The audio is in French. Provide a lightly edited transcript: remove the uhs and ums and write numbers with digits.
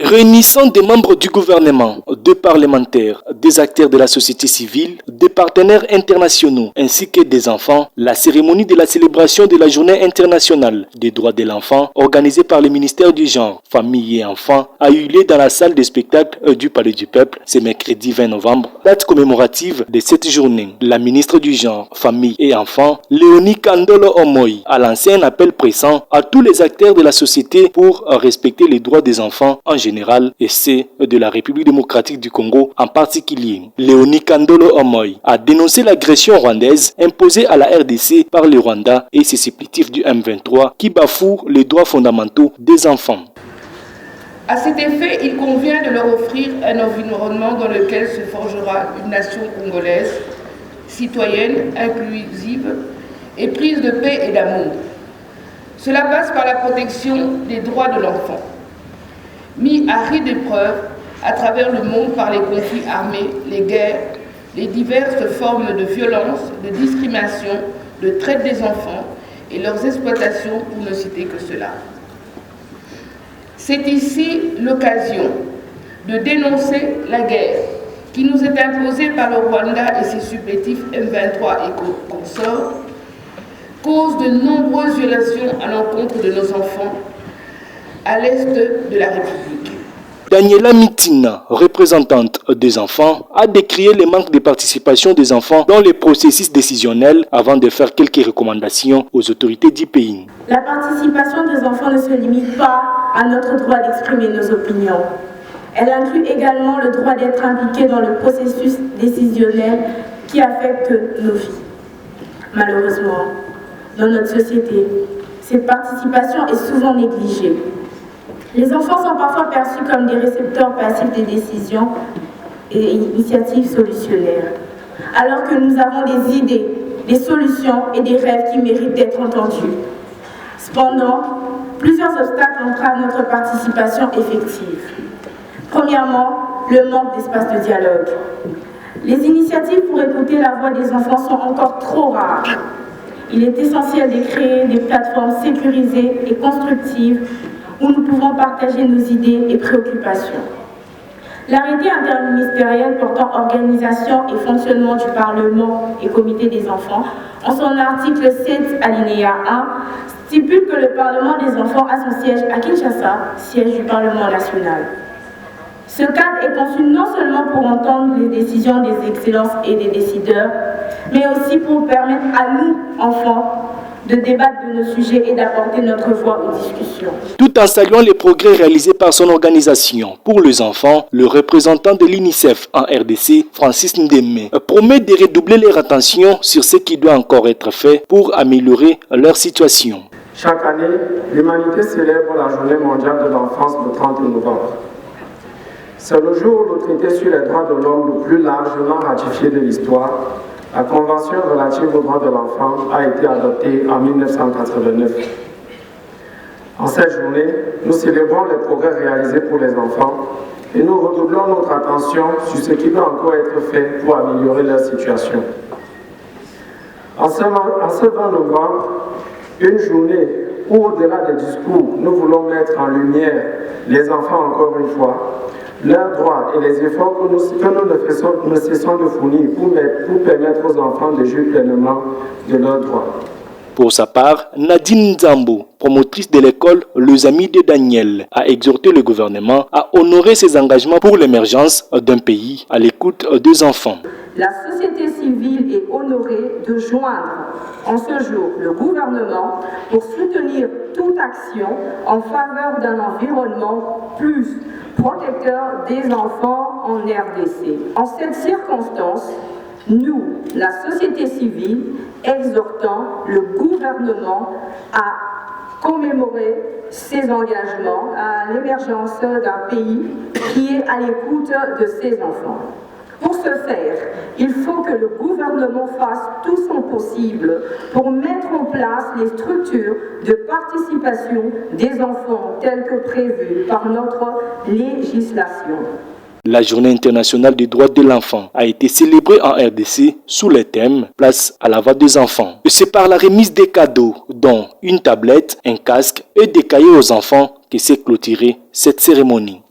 Réunissant des membres du gouvernement, des parlementaires, des acteurs de la société civile, des partenaires internationaux ainsi que des enfants, la cérémonie de la célébration de la Journée internationale des droits de l'enfant organisée par le ministère du Genre, Famille et Enfants a eu lieu dans la salle de spectacle du Palais du Peuple ce mercredi 20 novembre, date commémorative de cette journée. La ministre du Genre, Famille et Enfants, Léonie Kandolo Omoy, a lancé un appel pressant à tous les acteurs de la société pour respecter les droits des enfants en général et ceux de la République démocratique du Congo en particulier. Léonie Kandolo Omoy a dénoncé l'agression rwandaise imposée à la RDC par le Rwanda et ses supplétifs du M23 qui bafouent les droits fondamentaux des enfants. À cet effet, il convient de leur offrir un environnement dans lequel se forgera une nation congolaise, citoyenne, inclusive et prise de paix et d'amour. Cela passe par la protection des droits de l'enfant, mis à rude épreuve à travers le monde par les conflits armés, les guerres, les diverses formes de violence, de discrimination, de traite des enfants et leurs exploitations, pour ne citer que cela. C'est ici l'occasion de dénoncer la guerre qui nous est imposée par le Rwanda et ses supplétifs M23 et consorts, cause de nombreuses violations à l'encontre de nos enfants à l'est de la République. Daniela Mitina, représentante des enfants, a décrié le manque de participation des enfants dans les processus décisionnels avant de faire quelques recommandations aux autorités du pays. La participation des enfants ne se limite pas à notre droit d'exprimer nos opinions. Elle inclut également le droit d'être impliqué dans le processus décisionnel qui affecte nos vies. Malheureusement, dans notre société, cette participation est souvent négligée. Les enfants sont parfois perçus comme des récepteurs passifs des décisions et initiatives solutionnaires, alors que nous avons des idées, des solutions et des rêves qui méritent d'être entendus. Cependant, plusieurs obstacles entravent notre participation effective. Premièrement, le manque d'espace de dialogue. Les initiatives pour écouter la voix des enfants sont encore trop rares. Il est essentiel de créer des plateformes sécurisées et constructives où nous pouvons partager nos idées et préoccupations. L'arrêté interministériel portant organisation et fonctionnement du Parlement et Comité des enfants, en son article 7 alinéa 1, stipule que le Parlement des enfants a son siège à Kinshasa, siège du Parlement national. Ce cadre est conçu non seulement pour entendre les décisions des excellences et des décideurs, mais aussi pour permettre à nous, enfants, de débattre de nos sujets et d'apporter notre voix aux discussions. Tout en saluant les progrès réalisés par son organisation pour les enfants, le représentant de l'UNICEF en RDC, Francis Ndeme, promet de redoubler leur attention sur ce qui doit encore être fait pour améliorer leur situation. Chaque année, l'humanité célèbre la Journée mondiale de l'enfance le 30 novembre. C'est le jour où l'autorité sur les droits de l'homme le plus largement ratifié de l'histoire. La Convention relative aux droits de l'enfant a été adoptée en 1989. En cette journée, nous célébrons les progrès réalisés pour les enfants et nous redoublons notre attention sur ce qui doit encore être fait pour améliorer leur situation. En ce 20 novembre, une journée où, au-delà des discours, nous voulons mettre en lumière les enfants encore une fois, leurs droits et les efforts que nous ne cessons de fournir pour permettre aux enfants de jouir pleinement de leurs droits. Pour sa part, Nadine Nzambo, promotrice de l'école Les Amis de Daniel, a exhorté le gouvernement à honorer ses engagements pour l'émergence d'un pays à l'écoute des enfants. La société civile est honorée de joindre en ce jour le gouvernement pour soutenir toute action en faveur d'un environnement plus protecteur des enfants en RDC. En cette circonstance, nous, la société civile, exhortons le gouvernement à commémorer ses engagements à l'émergence d'un pays qui est à l'écoute de ses enfants. Pour ce faire, il faut que le gouvernement fasse tout son possible pour mettre en place les structures de participation des enfants telles que prévues par notre législation. La Journée internationale des droits de l'enfant a été célébrée en RDC sous le thème « Place à la voix des enfants ». C'est par la remise des cadeaux, dont une tablette, un casque et des cahiers aux enfants que s'est clôturée cette cérémonie.